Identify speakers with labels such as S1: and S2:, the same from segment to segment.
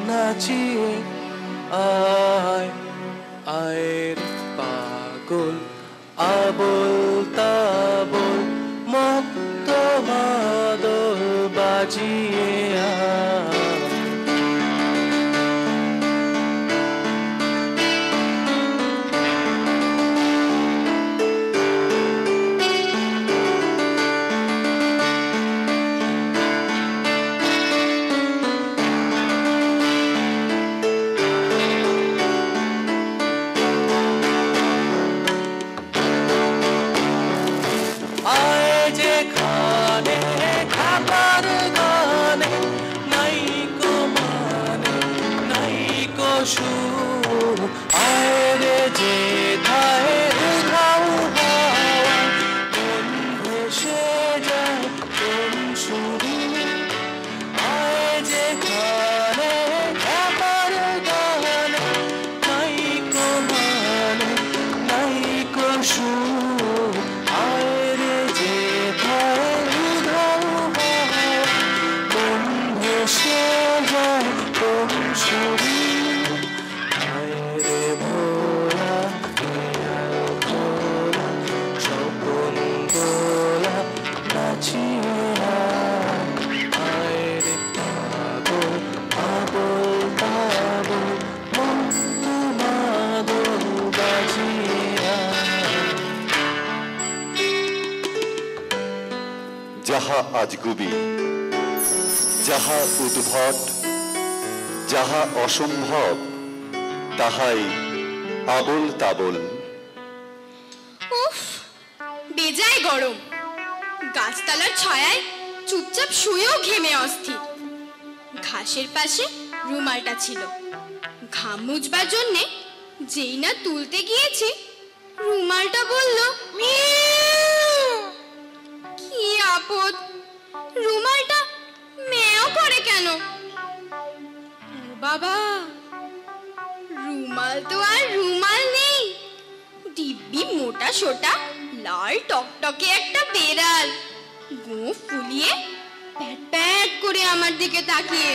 S1: নাচিয়ে আয় আয় রে পাগল আবোল তাবোল মত্ত মাদল বাজিয়ে আয়
S2: যাহা আজগুবি, যাহা উদ্ভট, যাহা অসম্ভব, তাহাই আবোল তাবোল।
S3: উফ, বেজায় গরম। গাছতলার ছায়ায় চুপচাপ শুয়েও ঘেমে অস্থির। ঘাসের পাশে রুমালটা ছিল। ঘাম মুছবার জন্যে যেই না তুলতে গিয়েছি, রুমালটা বলল কি আপদ, রুমালটা মেও করে কেন? বাবা, রুমাল তো আর রুমাল নেই, দিব্যি মোটা সোটা লাল টকটকে একটা বেড়াল, গোঁফ ফুলিয়ে প্যাট প্যাট করে আমার দিকে তাকিয়ে।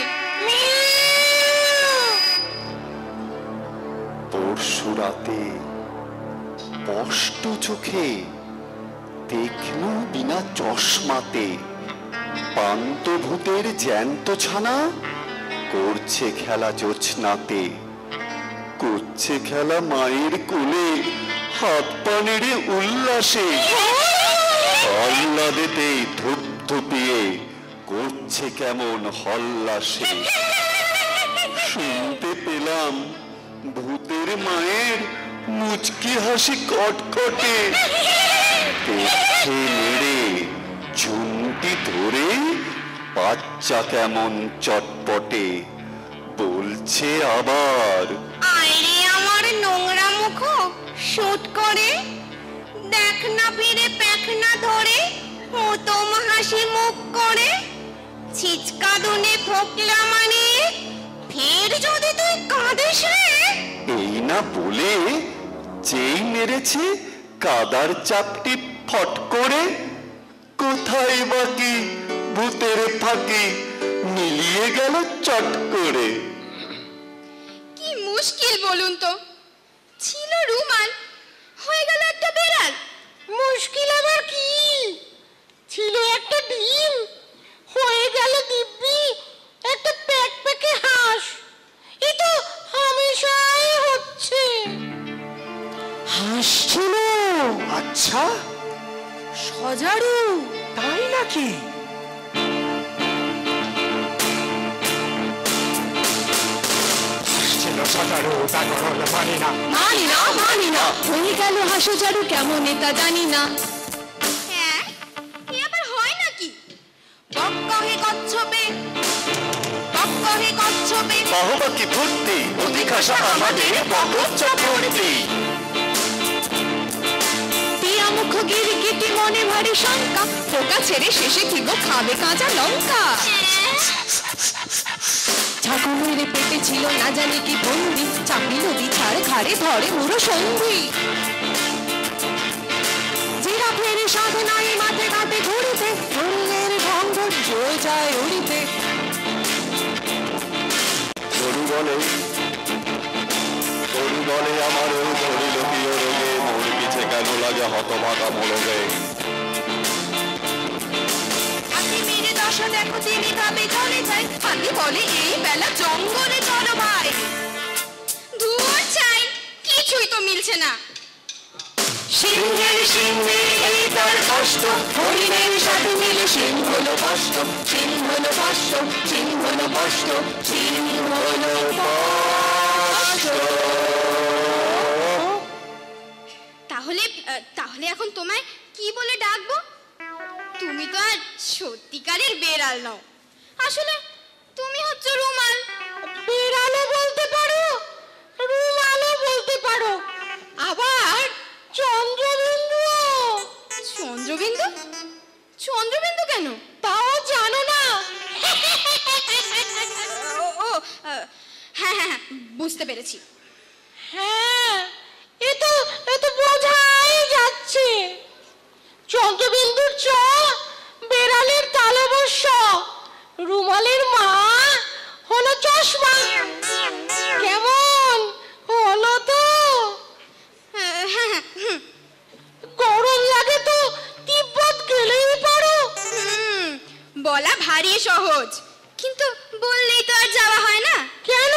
S2: পরশু রাতে স্পষ্ট চোখে দেখলু বিনা চশমাতে পান্তভূতের জ্যান্ত ছানা করছে খেলা জোছনাতে, করছে খেলা মায়ের কোলে হাত পা নেড়ে উল্লাসে, আহ্লাদেতে ধূপধুপিয়ে করছে কেমন হল্লাসে। শুনতে পেলাম ভূতের মায়ের মুচকি হাসি কটকটে, দেখছে নেড়ে ঝুমটি ধরে বাচ্চা কেমন চটপটে, বলছে আবার
S3: আইরে আমার নোংরা মুখ শুট করে, দেখ না ফিরে প্যাখনা ধরে মতম হাসি মুখ করে, ছিচকা দুনে ফোকলা মানে ফের যদি তুই কাঁদিস রে।
S2: এই না বলে যেই মেরেছে কাদার চাপটি ফট করে, কোথায় বাকি ভূতের ফাঁকি মিলিয়ে গেল চট করে।
S3: কি মুশকিল বলুন তো, ছিল রুমাল, হয়ে গেল একটা বেড়াল। মুশকিল আবার কি? ছিল একটা ডিম, হয়ে গেল দিব্যি একটা প্যাকপ্যাকে হাঁস। এ তো হামেশাই হচ্ছে।
S1: হাঁস ছিল?
S2: আচ্ছা,
S1: সজারু? তাই নাকি?
S3: মানি না মানি না, হয়ে গেল হাঁসুচারু কেমন তা জানি না। হ্যাঁ, এ আবার হয় নাকি? বক্কহে কচ্ছপে, বক্কহে কচ্ছপে,
S2: বাহবাকি ভর্তি অধিক আশা আমাদের বকচ্ছপে উঠতি।
S3: টিয়া মুখ গিরগিটি মনে ভারী শঙ্কা, পোকা ছেড়ে শেষে কি গো খাবে কাঁচা লঙ্কা। ছাগলের পেটে ছিল না জানি কি বন্দি, চাপি নদী ছাড় ঘাড়ে ধরে মুড়ো সন্ধি। জিরাফের সাধনায় মাঠে ঘাটে ঘুরিতে, হরিণের ঢঙ্গ জয় যায় উড়িতে।
S2: গরুর বলে তরু বলে আমারও ধরিল কি রোগে মোর পিছে কেন লাগে হতভাগা মোরগে
S3: হাতি মেরে দশা দেখো তিনি ভাবে চলে যায় হাতি বলে এই বেলা জঙ্গলে চলো ভাই ধুর চাই কিছুই তো মিলছে না
S2: সিংহের সিংহে এই তার কষ্ট হরিণের সাথে মিলে সিংহ হলো কষ্ট সিংহ হলো কষ্ট সিংহ হলো কষ্ট সিংহ হলো কষ্ট
S3: তাহলে এখন তোমায় কি বলে ডাকবো তুমি তো আর সত্যিকারের বেড়াল নও আসলে তুমি হচ্ছে রুমাল বেড়ালও বলতে পারো রুমালও বলতে পারো আবার চন্দ্রবিন্দু চন্দ্রবিন্দু চন্দ্রবিন্দু কেন তাও জানো না ও হ্যাঁ হ্যাঁ বুঝতে পেরেছি হ্যাঁ এ তো বোঝাই যাচ্ছে চন্দ্রবিন্দুর চ বেড়ালের তালবস্য রুমালের মা হলো চশমা কেমন হলো তো গরম লাগে তো তিব্বত গেলেই পারো বলা ভারী সহজ কিন্তু বললেই তো আর যাওয়া হয় না কেন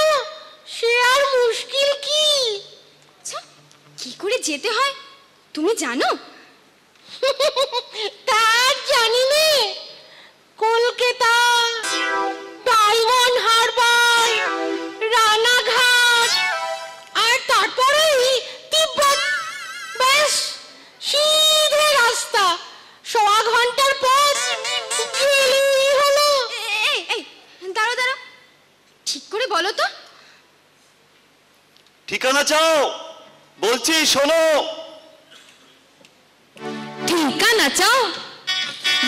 S3: সে আর মুশকিল কি আচ্ছা কি করে যেতে হয় তুমি জানো তা জানি নে কলকাতা ডায়মন্ড হারবার রানাঘাট আর তারপরেই তিব্বত ব্যাস সিধে রাস্তা 1.5 ঘন্টার পথ গেলেই হলো এই দাঁড়াও ঠিক করে বলো তো
S2: ঠিকানা চাও বলছি শোনো
S3: ঠিকানা চাও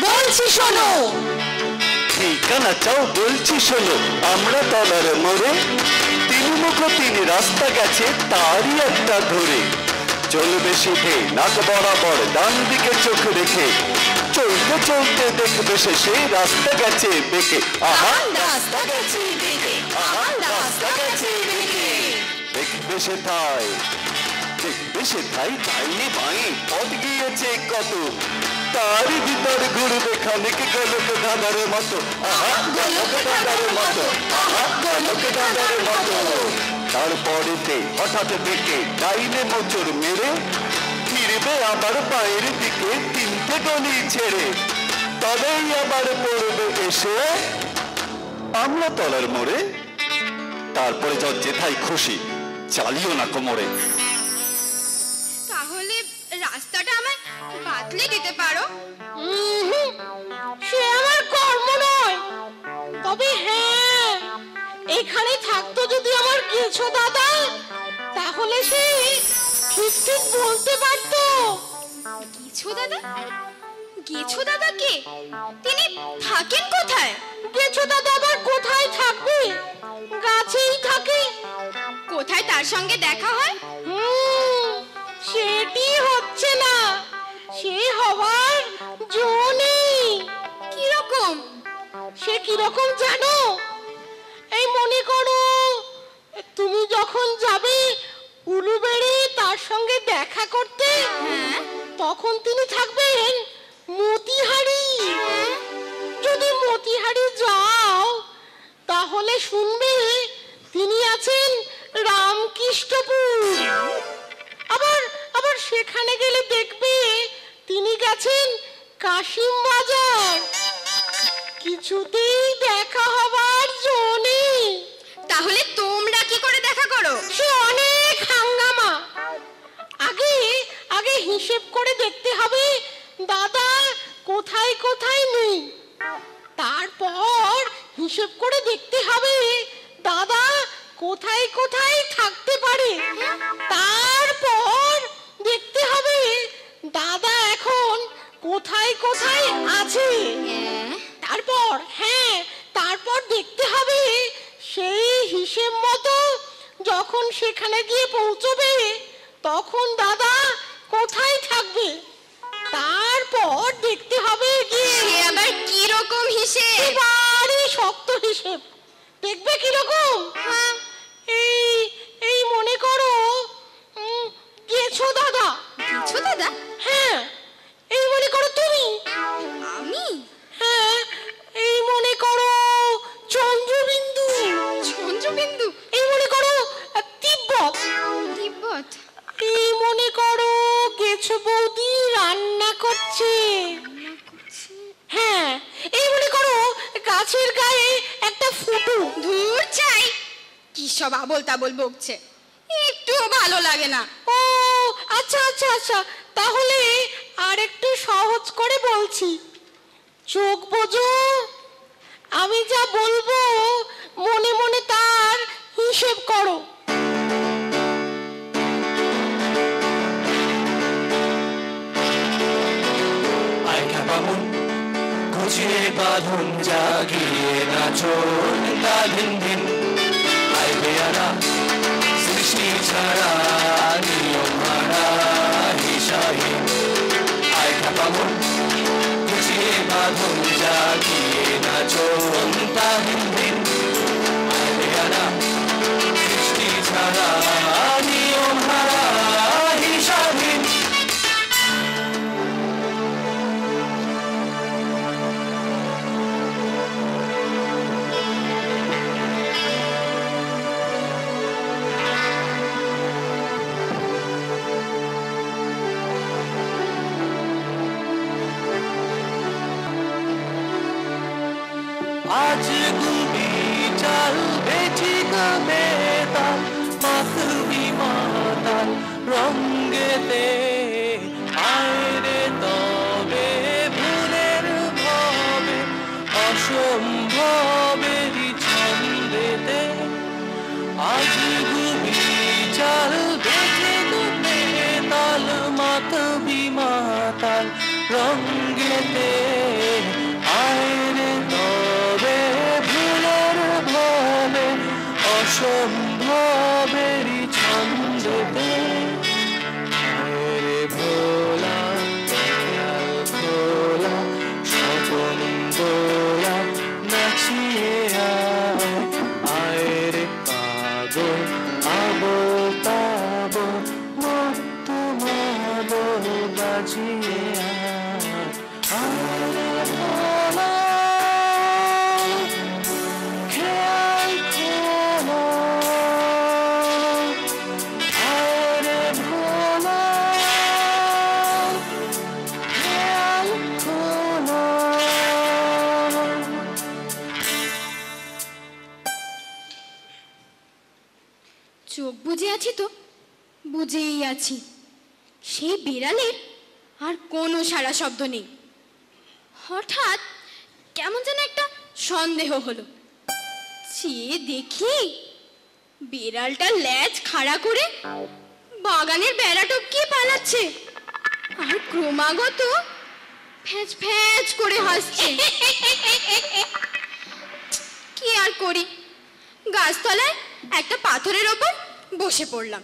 S3: বলছি শোনো
S2: ঠিকানা চাও বলছি শোনো আমরা তলার মোড়ে তিনমুখ তিন রাস্তা গেছে তারই একটা ধরে চলবে সিধে নাক বরাবর ডান দিকে চোখ রেখে চলতে চলতে দেখবে শেষে রাস্তা গেছে বেঁকে আহা
S3: রাস্তা গেছে দেখে রাস্তা গেছে দেখে
S2: দেখবে সেটাই ডাইনে বাঁয়ে পথ গিয়েছে কত তারই ভিতর ঘুরবে খানিক গোলক ধাঁধার মতো আহা গোলক ধাঁধার মতো আহা গোলক ধাঁধার মতো তারপরেতে হঠাৎ দেখে ডাইনে মোচড় মেরে ফিরবে আবার পায়ের দিকে 3টে গলি ছেড়ে তবেই আবার পড়বে এসে আমরা তলার মোড়ে তারপরে যাও যেথায় খুশি চালিও না কোমরে
S3: তাহলে রাস্তাটা আমায় বাতলে দিতে পারো সে আমার কর্ম নয় তবে হ্যাঁ এখানে থাকতো যদি আমার কিছু দাদা তাহলে সে ঠিক বলতে পারতো কিছু দাদা কে তিনি থাকেন কোথায় কিছু দাদা আবার কোথায় থাকবে গাছেই থাকে কোথায় তার সঙ্গে দেখা হয় সেটি হচ্ছে না সে হওয়ার জো নেই কিরকম সে কিরকম জানো এই মনে করো তুমি যখন যাবে উলুবেড়ে তার সঙ্গে দেখা করতে তখন তিনি থাকবেন মতিহারি যদি মতিহারি যাও তাহলে শুনবে তিনি আছেন রামকৃষ্ণপুর আবার সেখানে গেলে দেখবে তিনি গেছেন কাশিম বাজার কিছুতেই দেখা হবার জন্য তাহলে তোমরা কি করে দেখা করো সে অনেক হাঙ্গামা আগে হিসেব করে দেখতে হবে দাদা কোথায় কোথায় নেই তারপর হিসেব করে দেখতে হবে দাদা কোথায় কোথায় থাকতে পারে তারপর দেখতে হবে দাদা এখন কোথায় কোথায় আছে তারপর দেখতে হবে সেই হিসেব মতো যখন সেখানে গিয়ে পৌঁছবে তখন দাদা কোথায় থাকবে তারপর দেখতে হবে সে আবার কি রকম হিসেব এবারে শক্ত হিসেব দেখবে কি রকম বিন্দু।
S1: এই মনে করো তিব্বত।
S3: তিব্বত?
S1: এই মনে করো গেছো বৌদি রান্না করছে। হ্যাঁ, এই মনে করো গাছের গায়ে একটা ফুটু।
S3: ধুর চাই, কি সব আবল তাবল বকছে, একটুও ভালো লাগে না।
S1: ও আচ্ছা আচ্ছা আচ্ছা, তাহলে আর একটু সহজ করে বলছি। চোখ বোঝো, আমি যা বলবো মনে মনে তার হিসেব করো।
S2: আয় খ্যাপামন ঘুচিয়ে বাঁধন জাগিয়ে নাচন দিন দিন। আয় বেয়ারা সৃষ্টি ছাড়া নিয়ম হারা হিসাহীন। আয় খ্যাপামন ঘুচিয়ে বাঁধন জাগিয়ে নাচন দিন দিন। আয় বেয়ারা সৃষ্টি ছাড়া নিয়ম হারা হিসাহীন। আজ গুবি চাল বেঠিক বেতাল মাথবি মাতাল রঙ্গেতে। আয়রে তবে ভুলের ভবে অসম্ভবেরই ছন্দেতে। আজ গুবি চাল বেঠিক বেতাল মাথবি মাতাল রঙ্গেতে। আয়রে তবে ভুলের ভবে অসম্ভবেরই ছন্দেতে। আয়রে ভোলা খেয়াল খোলা স্বপন দোলা নাচিয়ে আয়। আয়রে পাগল আবল তাবল মত্ত মাদল বাজিয়ে আয়। আয়রে ভোলা খেয়াল খোলা। আয়রে ভোলা খেয়াল খোলা।
S3: চোখ বুজে আছি তো, বুঝেই আছি সেই বিড়ালের আর কোনো সারা শব্দ নেই। হঠাৎ কেমন যেন একটা সন্দেহ হলো, চেয়ে দেখি বিড়ালটা ল্যাজ খাড়া করে বাগানের বেড়া টপকিয়ে পালাচ্ছে আর ক্রমাগত ফ্যাঁচ ফ্যাঁচ করে হাসছে। কি আর করি, গাছতলায় একটা পাথরের ওপর বসে পড়লাম।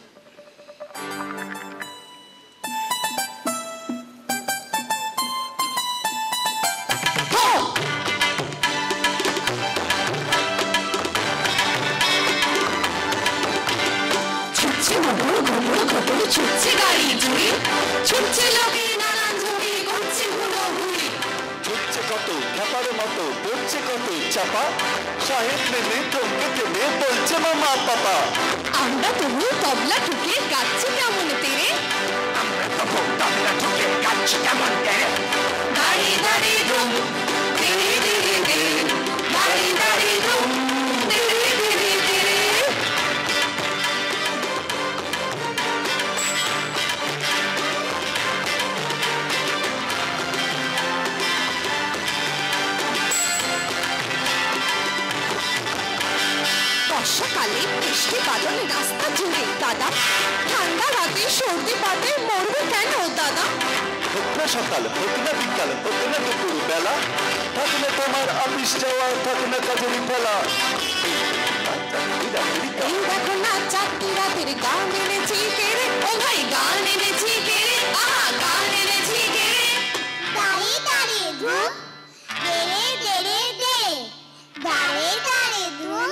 S3: ছুটছে মোটর ঘুমোর ঘটর, ছুটছে গাড়ি ঝুড়ি, ছুটছে লোকে নানান ঝুড়ি, ঘুরছে হুড়োহুড়ি।
S2: ছুটছে কত খ্যাপার মতো পড়ছে কত চাপা। সাহেব নেমে থমকে থেমে বলছে মামা পাপা।
S3: আমরা তবু তবলা ঠুকে গাচ্ছি কেমন তেরে,
S2: আমরা তবু তবলা ঠুকে গাচ্ছি কেমন তেরে।
S3: দাঁড়ি দাঁড়ি ধুম ধীরে ধীরে ধীরে, দাঁড়ি দাঁড়ি ধুম ধীরে ধীরে ধীরে। বর্ষাকালে বৃষ্টি বাদল রাস্তা জুড়ে দাদা, ঠান্ডা রাতে সর্দি পাতে মরবে কেন দাদা?
S2: হোক না সকাল হোক না বিকাল হোক না দুপুর বেলা, থাক না তোমার অফিস যাওয়া থাক না কাজের ফেলা।
S3: এই দেখো না চারটি রাতের গান এনেছি কেড়ে, ও ভাই গান এনেছি কেড়ে, আহা গান এনেছি কেড়ে।
S4: দাঁড়িয়ে দাঁড়িয়ে ধুম দেরে দেরে দে, দাঁড়িয়ে দাঁড়িয়ে ধুম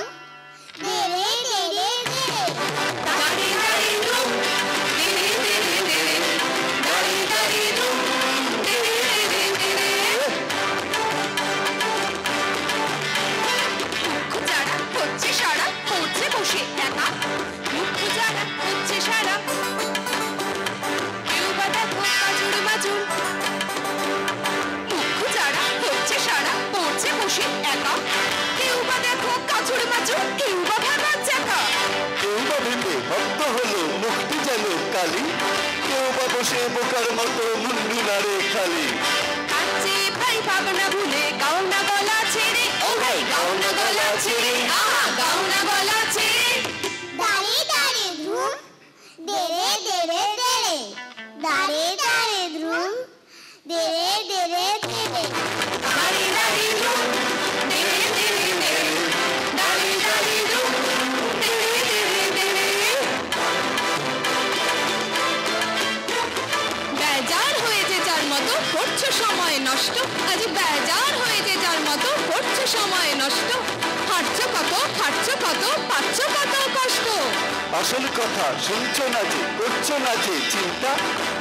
S4: দেরে দেরে দে।
S3: দাঁড়ি দাঁড়ি ধুম ধীরে ধীরে ধীরে, দাঁড়ি দাঁড়ি ধুম ধীরে ধীরে ধীরে। মুখ যারা হচ্ছে সারা, পড়ছে
S2: গালি, কেউ বা বসে বোকার মতো মুন্ডু নাড়ে খালি।
S3: কাছে ভাই ভাবনা ভুলে গাও না গলা ছেড়ে, ও ভাই গাও না গলা ছেড়ে, আহা গাও না গলা ছেড়ে।
S4: দাঁড়ে দাঁড়ে ধ্রুম, দেরে দেরে দেরে, দাঁড়ে দাঁড়ে ধ্রুম, দেরে দেরে দেরে।
S3: দাঁড়ি দাঁড়ি ধুম, দেরে দেরে দেরে, দাঁড়ি দাঁড়ি ধুম, দেরে দেরে দেরে। বেজার হয়েছে যার মতো করছো সময় নষ্ট, আজ বেজার হয়েছে যার মতো করছো সময় নষ্ট। হাঁটছো কত, খাটছো কত, পাচ্ছ কত কষ্ট।
S2: আসল কথা শুনছো না যে, করছো না যে চিন্তা,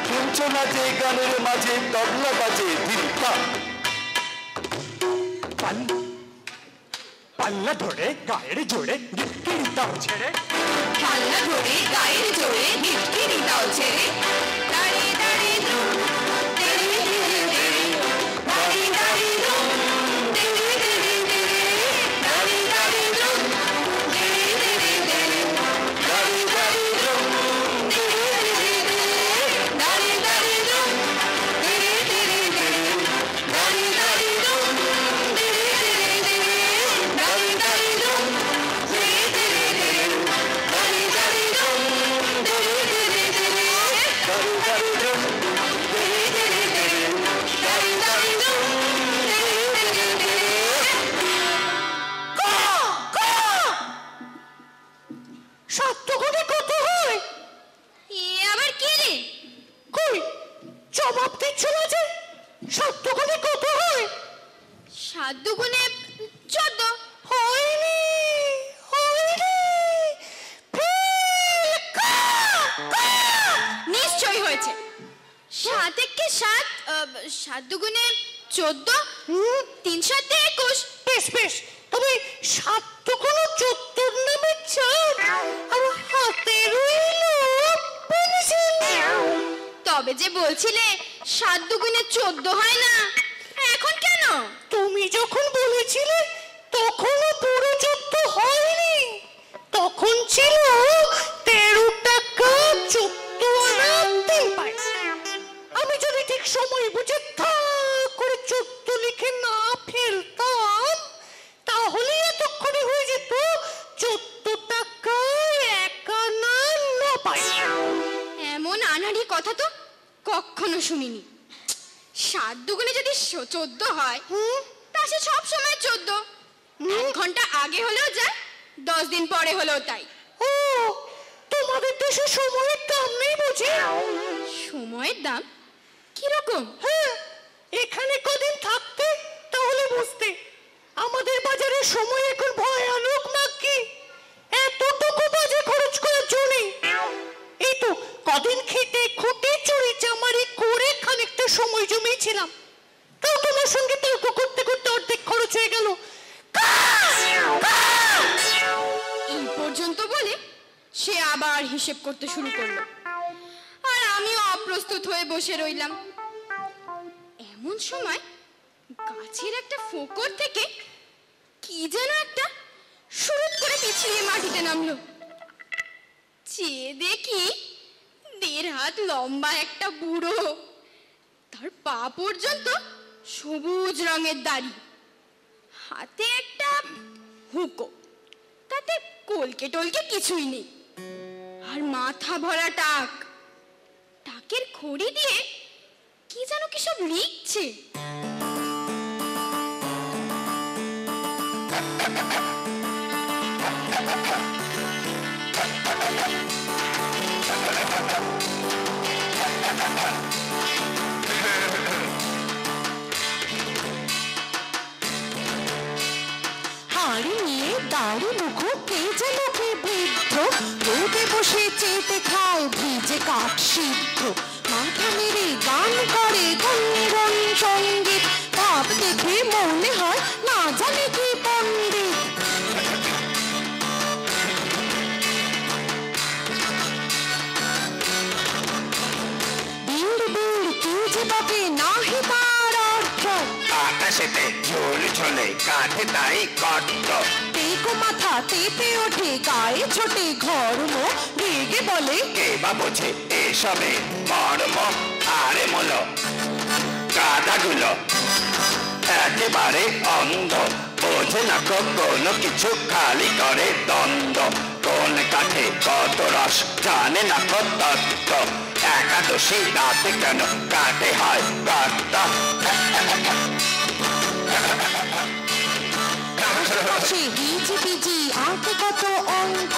S2: শুনছো না যে গানের মাঝে তবলা বাজে ধিনতা।
S5: পাল্লা ধরে গায়ের জোরে গিটকিরি দাও ছেড়ে,
S3: পাল্লা ধরে গায়ের জোরে গিটকিরি দাও ছেড়ে। দাঁড়ি দাঁড়ি ধুম, দেরে দেরে দেরে, দাঁড়ি দাঁড়ি ধুম, দেরে দেরে দেরে, দাঁড়ি দাঁড়ি ধুম, দেরে দেরে দেরে, দাঁড়ি দাঁড়ি ধুম, দেরে দেরে দেরে, দাঁড়ি দাঁড়ি ধুম, দেরে দেরে দেরে, দাঁড়ি দাঁড়ি ধুম, দেরে দেরে দেরে, দাঁড়ি দাঁড়ি ধুম, দেরে দেরে দেরে, দাঁড়ি দাঁড়ি ধুম, দেরে দেরে দেরে,
S2: দাঁড়ি দাঁড়ি ধুম,
S3: দেরে দেরে দেরে, দাঁড়ি দাঁড়ি ধুম, দেরে দেরে দেরে।
S1: সত্যগুলি কত হয়?
S3: এ আবার কি রে?
S1: কই জবাব দিচ্ছ না যে? সত্যগুলি কত হয়?
S3: 7 দুগুণে 14।
S1: হয়নি হয়নি, ফেল, কা, কা।
S3: নিশ্চয়ই হয়েছে। 7 একে 7, 7 দুগুণে 14, 3 7 21।
S1: বেশ বেশ, তবে 7 কোনো 14 নামে 4 আর হাতে রইল পেন্সিল।
S3: তবে যে বলছিলে 7 দুগুণে 14 হয় না, এখন কেন?
S1: তুমি যখন বলেছিলে তখনও পুরো 14 হয়নি, তখন ছিল 13 টাকা 14 আনা 3 পয়সা। আমি যদি ঠিক সময় বুঝে থা করে 14 লিখে না ফেলতাম, তাহলে এতক্ষণে হয়ে যেত 14 টাকা 1 আনা 9 পয়সা।
S3: এমন আনাড়ি কথা তো কখনো শুনিনি। 7 দুগুণে যদি 14 হয়, তা সে সব সময় 14। 1 ঘন্টা আগে হলেও যায়, 10 দিন পরে হলেও তাই।
S1: ও, তোমাদের দেশে সময়ের দাম নেই বুঝি?
S3: সময়ের দাম কিরকম?
S1: হ্যাঁ, এখানে কদিন থাকতে তাহলে বুঝতে। আমাদের বাজারে সময় এখন ভয়ানক নাকি, এতটুকু বাজে খরচ করার জো নেই। এই তো কদিন খেটে খুঁটে চুরি চামারি করে খানিকটা সময় জমিয়েছিলাম, তাও তোমার সঙ্গে তর্ক করতে করতে অর্ধেক খরচ হয়ে গেল।
S3: এই পর্যন্ত বলে সে আবার হিসেব করতে শুরু করলো, আর আমিও অপ্রস্তুত হয়ে বসে রইলাম। এমন সময় গাছের একটা ফোকর থেকে কি যেন একটা শুরুত করে পিছলিয়ে মাটিতে নামলো। চেয়ে দেখি 1.5 হাত লম্বা একটা বুড়ো, তার পা পর্যন্ত সবুজ রঙের দাড়ি, হাতে একটা হুঁকো, তাতে কলকে টলকে কিছুই নেই, আর মাথা ভরা টাক। টাকের খড়ি দিয়ে কি যেন কি সব লিখছে।
S1: হাড়ি নিয়ে দাড়ি মুখো কে যেন কি বৃদ্ধ, রোদে বসে চেটে খায় ভিজে কাঠ সিদ্ধ। মাথা মেরে গান করে গুনগুন সঙ্গীত, ভাব দেখে মনে হয় না জানে কি পণ্ডিত। বিড় বিড় কি যে বকে নাহি তার অর্থ,
S5: আকাশেতে ঝোল ঝোলে কাঁধে তাই কট্ট।
S1: টেকো মাথা তেপে ওঠে গায়ে ছোটে ঘর্ম, রেগে কে বলে?
S5: কে বা বোঝে এসবে মর্ম আরে মূল? গাধাগুলো একেবারে অন্ধ, বোঝে না কোনো কিছু, খালি করে দ্বন্দ্ব। কোন কাঠে কত রস, জানে না কত তত্ত্ব। একাদশী রাতে কেন কাটে হয় গর্ত?
S1: পাশে হিজিবিজি আঁকে কত অঙ্ক,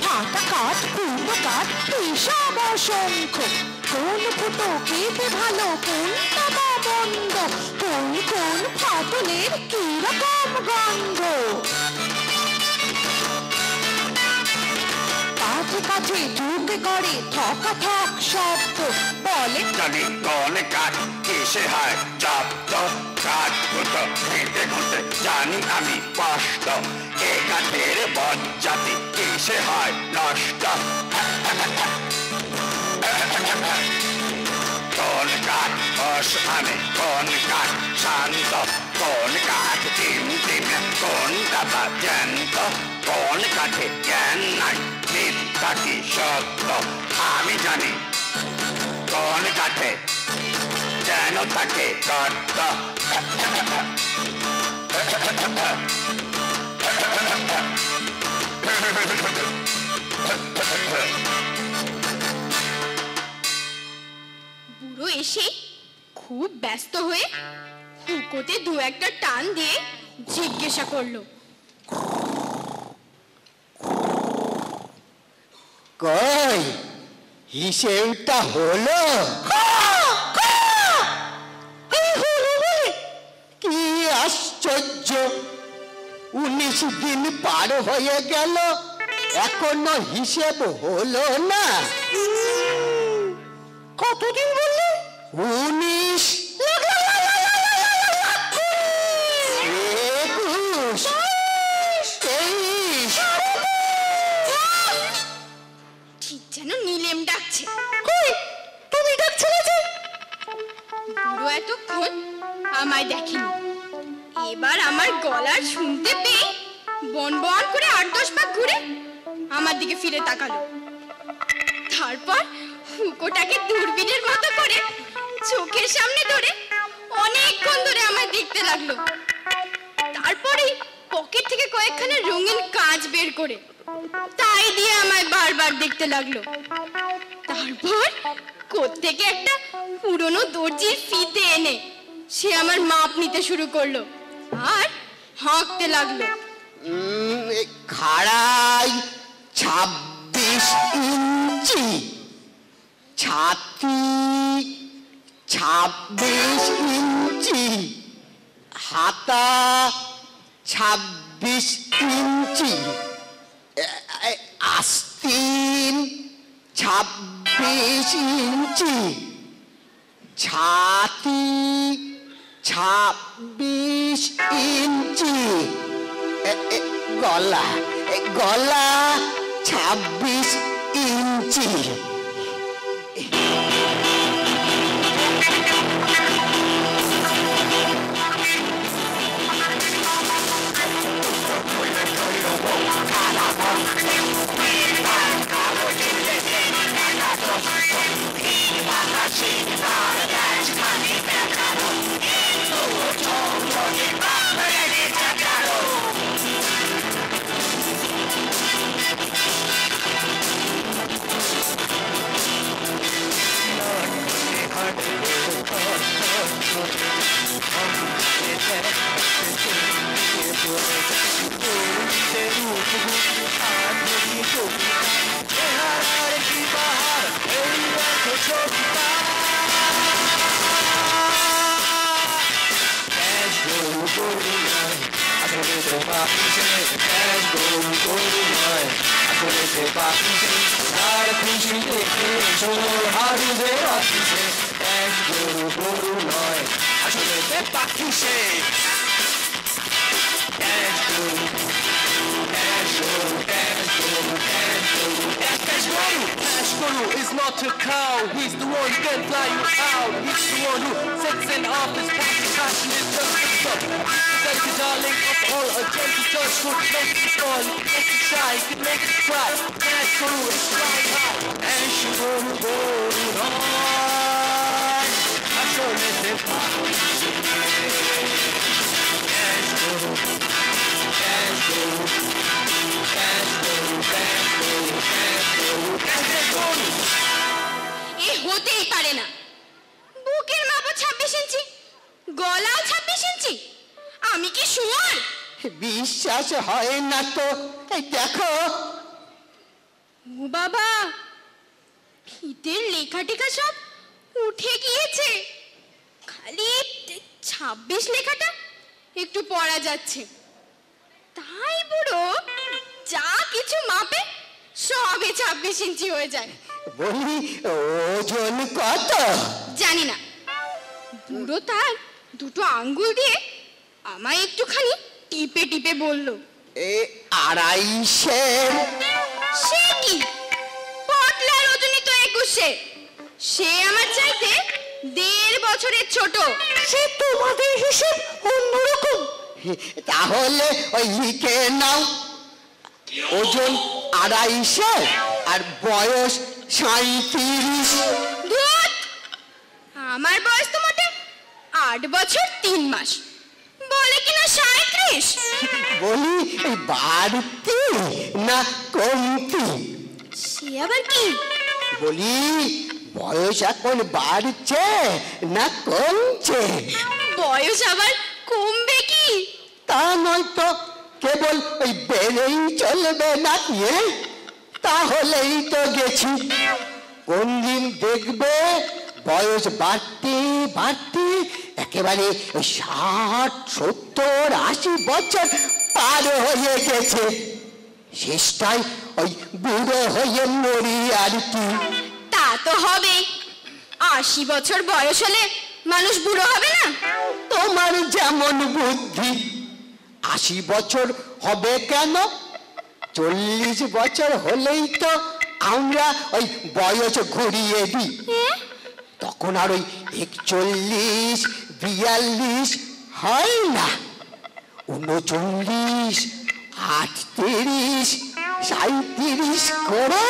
S1: ফাটা কাঠ পূর্ণ কাঠ হিসাব অসংখ্য। কোন ফুটো কেটে ভালো, কোনটা বা মন্দ, কোন কোন ফাটলের কিরকম গন্ধ। কাঠে কাঠে ঢুকে করে ঠকা ঠক শব্দ, বলে
S5: জানি কোন কাঠ কিসে হয় জব্দ। কাঠ ফুটো ঘেঁটে ঘুঁটে জানি আমি স্পষ্ট, এ কাঠের বজ্জাতি কিসে হয় নষ্ট। কোন কাঠ অশ্মানে, কোন কাঠ শান্ত, কোন কাঠ টিম টিম, কোনটা বা জ্যান্ত। কোন কাঠে জ্ঞান নাই, মিথ্যা কি সত্য, আমি জানি কোন কাঠে যেন থাকে গর্ত।
S3: বুড়ো এসে খুব ব্যস্ত হয়ে হুকোতে দু একটা টান দিয়ে জিজ্ঞাসা করলো,
S2: কই হিসেবটা হলো? কি আশ্চর্য, 19 দিন পার হয়ে গেল, এখনো হিসেব হলো না। কতদিন বললে? 19, 21, 23।
S3: ঠিক যেন নীলেম ডাকছে।
S1: তুমি ডাকছিলে যে?
S3: বুড়ো এতক্ষণ আমায় দেখেনি, এবার আমার গলার শুনতে পেয়ে বন বন করে 8-10 পা ঘুরে আমার দিকে ফিরে তাকালো। তারপর হুকোটাকে দূরবীনের মতো করে চোখের সামনে ধরে অনেকক্ষণ ধরে আমায় দেখতে লাগলো। তারপরে পকেট থেকে কয়েকখানা রঙিন কাঁচ বের করে তাই দিয়ে আমায় বারবার দেখতে লাগলো। তারপর কোত্থেকে একটা পুরনো দর্জির ফিতে এনে সে আমার মাপ নিতে শুরু করলো আর হাঁকতে লাগলো।
S2: খাড়াই 26 ইঞ্চি, ছাতি 26 ইঞ্চি, হাতা 26 ইঞ্চি, আস্তিন 26 ইঞ্চি, ছাতি 26 ইঞ্চি, গলা গলা 26 ইঞ্চি।
S6: Is not a cow, he's the one that fly you out. He's the one who sets an office, passion is just a stop. That's the darling of all, a gentle touch would make you fall. Make you shy, could make you cry. Cash Guru is flying high. গরু গরু নয়, আসলে সে পাখি। Cash গরু, cash গরু, cash গরু, cash গরু, cash গরু, ক্যাশ গরু।
S3: এ হতেই পারে না। বুকের মাপও 26 ইঞ্চি, গলাও 26 ইঞ্চি। আমি কি শুয়োর?
S2: বিশ্বাস হয় না তো, এই দেখো।
S3: ও বাবা, ফিতের লেখা টেখা সব উঠে গিয়েছে, খালি 26 লেখাটা একটু পড়া যাচ্ছে। তাই বুড়ো যা কিছু মাপে সবে 26 ইঞ্চি হয়ে যায়।
S2: বলি ওজন কত?
S3: জানি না। বুড়ো তার দুটো আঙ্গুল দিয়ে আমায় একটুখানি টিপে টিপে বলল,
S2: এ 250।
S3: সে কি, পটলার ওজনই তো 21। সে আমার চাইতে 1.5 বছরের ছোট।
S1: সে তোমাদের হিসেব অন্যরকম।
S2: তাহলে ওই লিখে নাও, ওজন 250 আর বয়স 37।
S3: ধুৎ, আমার বয়স তো মোটে 8 বছর 3 মাস, বলে কিনা 37।
S2: বলি এই বাড়তি না কমতি?
S3: সে আবার কি?
S2: বলি বয়স এখন বাড়ছে না কমছে?
S3: বয়স আবার কমবে কি?
S2: তা নয় তো, কেবল ওই বেড়েই চলবে নাকি? তাহলেই তো গেছি। কোন দিন দেখবে বয়স বাড়তে বাড়তে একেবারে 60, 70, 80 বছর পার হয়ে গেছে। শেষটাই ওই বুড়ো হয়ে মরি আর কি।
S3: তা তো হবে। 80 বছর বয়স হলে মানুষ বুড়ো হবে না?
S2: তোমার যেমন বুদ্ধি। 80 বছর হবে কেন? 40 বছর হলেই তো আমরা ওই বয়স ঘুরিয়ে দিই। তখন আর ওই 41, 42 হয় না, 39, 38, 37 করে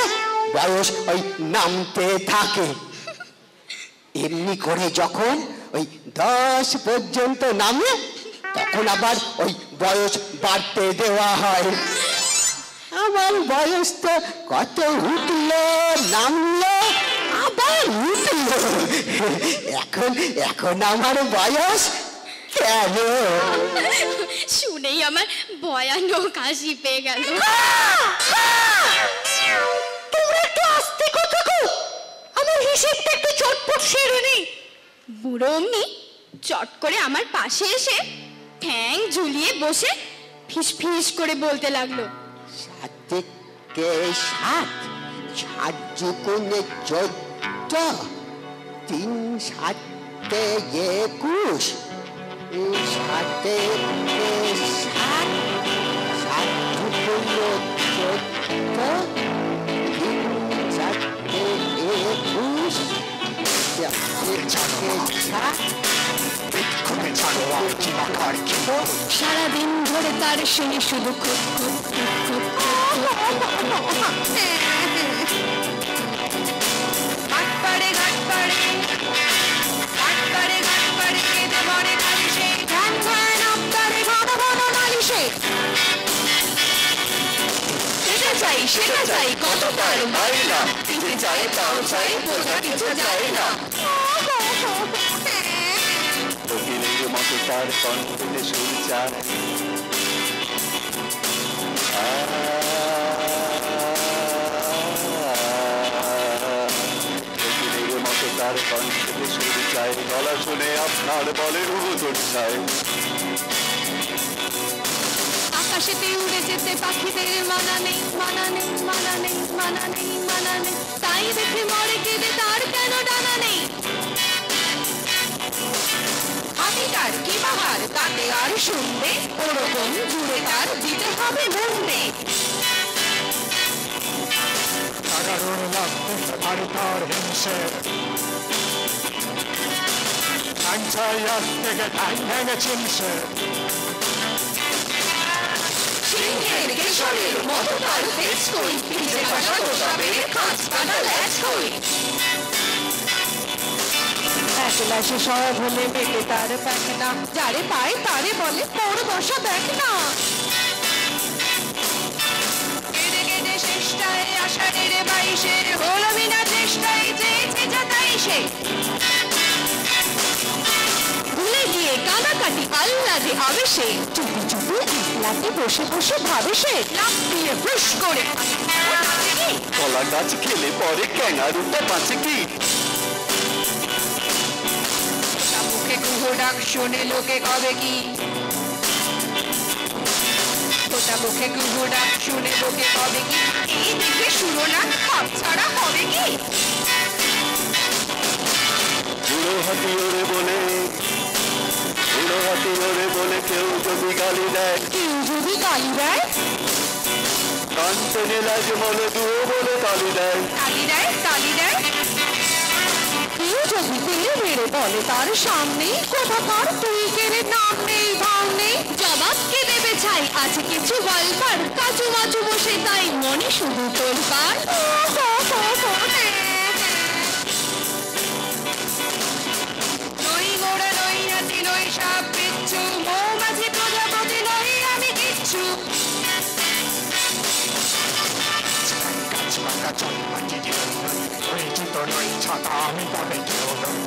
S2: বয়স ওই নামতে থাকে। এমনি করে যখন ওই 10 পর্যন্ত নামে, তখন আবার ওই বয়স বাড়তে দেওয়া হয়। আমার বয়স তো কত উঠলো নামলো আবার উঠলো। এখন আমার বয়স কেন?
S3: শুনেই আমার ভয়ানক হাসি পেয়ে গেল।
S1: তোমরা একটু আস্তে কথা কো, আমার হিসেবটা একটু চটপট সেরে নি।
S3: বুড়ো অমনি চট করে আমার পাশে এসে ঠ্যাং ঝুলিয়ে বসে ফিস ফিস করে বলতে লাগলো,
S2: 7 কে 7, 7 দুগুণে 14, 3 7 21, 7 কে 7, 7 দুগুণে 14, 3 7 21, 7
S3: সারাদিন ধরে তার শুনি শুধু খুব খুব খুব ঘাট পাড়ে ঘাট পাড়ে ঘাট পাড়ে ঘাট পাড়ে কেঁদে মরে নালিশে, ধ্যান ধ্যান আবদারে ঘন ঘন নালিশে। সেটা চাই কত তার মাইনা, দিতে চাই তাও চাই বোঝা কিছু যায় না।
S5: কোকিলের মতো তার কণ্ঠে সুর চায়, কোকিলের মতো তার কণ্ঠে সুর চায়, গলা শুনে আপনার বলের উদর চায়।
S3: আকাশেতে উড়ে যেতে পাখিদের মানা নেই, মানা নেই, মানা নেই, মানা নেই, মানা নেই। তাই দেখে মরে কেঁদে তার কেন ডানা নেই? হাতিটার কি বাহার তাতে আর শুনবে, ওরকম জুড়ে তার দিতে হবে মরবে।
S6: তার হিংসে থেকে ঠ্যাং ভেঙে চিনছে,
S3: সিংহের কেশরের মতো তার ফেস কই ভিজে ভাসা গোটা যাবে রে খাঁচ কাটা ল্যাচ হয়ে।
S1: একলা সে সব হলে মেঘে তার পাখনা, যারে পায় তারে বলে পর বসা দেখ না।
S3: কেটে কেটে শেষটায় আষাঢ়ের 22-এ হলো বিনা চেষ্টায় চেয়েছে যা তাই সে। ভুলে গিয়ে কানাকাটি আহ্লাদে আবেশে চুপি চুপি একলাতে বসে বসে ভাবে সে লাফ দিয়ে হুশ করে
S2: কলা গাছ খেলে পরে ক্যাঙ্গারুটা বাঁচে কি?
S3: মুখে কুহু ডাক শোনে লোকে কবে কি, ওটা মুখে কুহু ডাক শুনে লোকে কবে কি, এই দেখে শুনো না খাপ ছাড়া হবে কি।
S2: বুড়ো হাতি ওরে বলে, বুড়ো হাতি ওরে বলে কেউ যদি গালি দেয়,
S1: কেউ যদি গালি দেয়,
S2: কান টেনে লাজ মনে দুও বলে তালি দেয়।
S3: তালি দেয় তালি দেয়,
S1: কেউ যদি তেলে বেড়ে বলে তার সামনে কোথাকার তুই কেড়ে নাম নেই ভাব নেই,
S3: জবাব কে দেবে ছাই আছে কিছু গল্পার, কাচু মাচু বসে তাই মনে শুধু তোর পার। নই গোড়া নই হাতি নই সাপ বিচ্ছু, মৌমাছি প্রজাপতি নই আমি কিচ্ছু। আজকাল গাছ পাতা জল মাটি কেউ নই, নই জুতা নই ছাতা আমি তবে কেউ নই।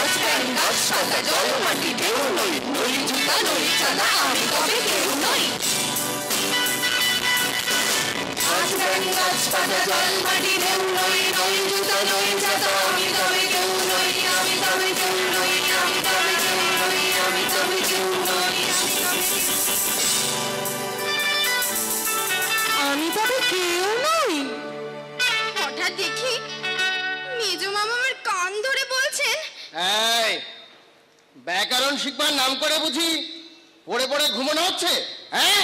S3: আজকাল গাছ পাতা জল মাটি কেউ নই, নই জুতা নই ছাতা আমি তবে কেউ নই, আমি তবে কেউ নই, আমি তবে কেউ নই, আমি তবে কেউ নই,
S1: আমি তবে কেউ নই।
S3: হঠাৎ দেখি মেজ মামা আমার কান ধরে বলছেন,
S7: এই ব্যাকরণ শিখবার নাম করে বুঝি পড়ে পড়ে ঘুমানো হচ্ছে? হ্যাঁ,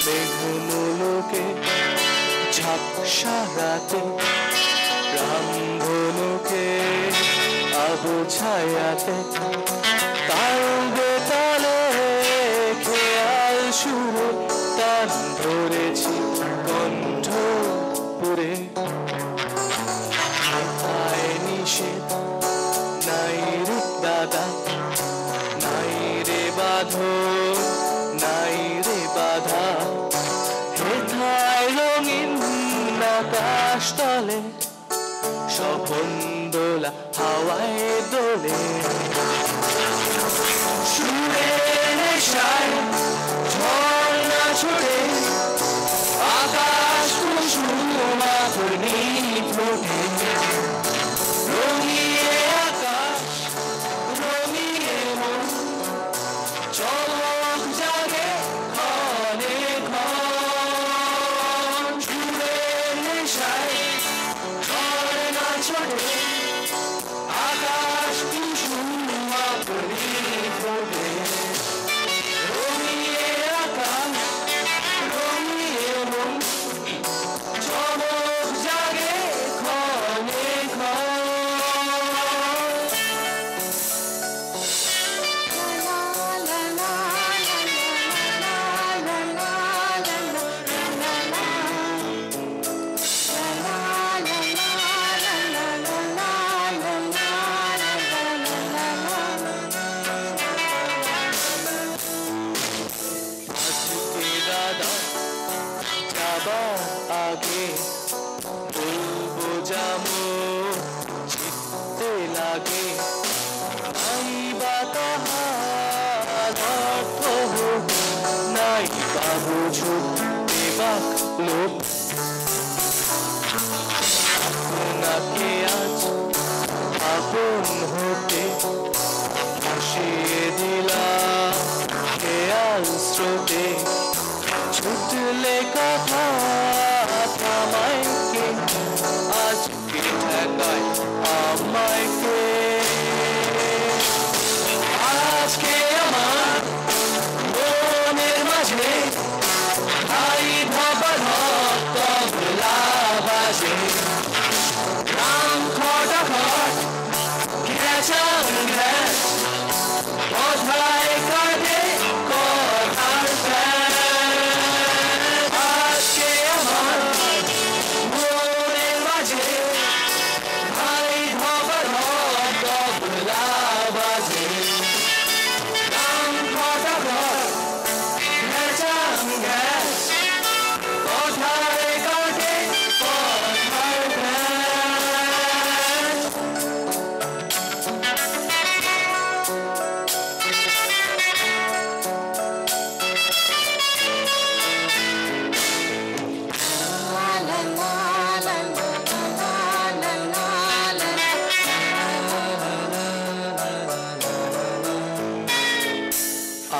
S6: মেঘমূলকে ঝাপসারাতে রামধনুকে আবছায়াতে তাল বেতালে খেয়াল সুরে টান ধরেছি কণ্ঠ পুরে। আয় নিষেধ নাই রে দাদা, নাই রে বাঁধন, নাই রে বাধা, হেথায় রঙিন আকাশ তলে স্বপন দোলা হাওয়ায় দোলে। সুরের নেশায় ঝর্ণা ছুটে আকাশ কুসুম আতর নীল ওঠে, রঙিয়ে আকাশ রঙিয়ে মন চমক জাগে ক্ষণে ক্ষণ। সুরের নেশায় ঝর্ণা ছোটে আকাশ কুসুম আতর নীল ওঠে, রঙিয়ে আকাশ রঙিয়ে মন চমক জাগে ক্ষণে ক্ষণ। আজকে দাদা যাবার আগে বলবো যাবো চিত্তে লাগে, নাই বা তাহার অর্থ নাই বা বুঝুক দেবাক লোক। আপনাকে আজ আপন হতে ভাসিয়ে দিলাম খেয়াল স্রোতে, ছুটলে কথা থামায় কে আজকে ঠেকায় আমায় কে। আজকে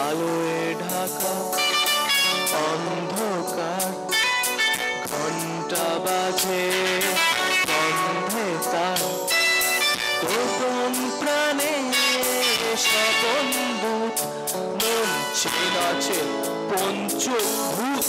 S6: আলোয় ঢাকা অন্ধকার, ঘন্টা বাজে বন্ধে তার, গোপন প্রাণে স্বপন দূত, মন নাচে পঞ্চভূত।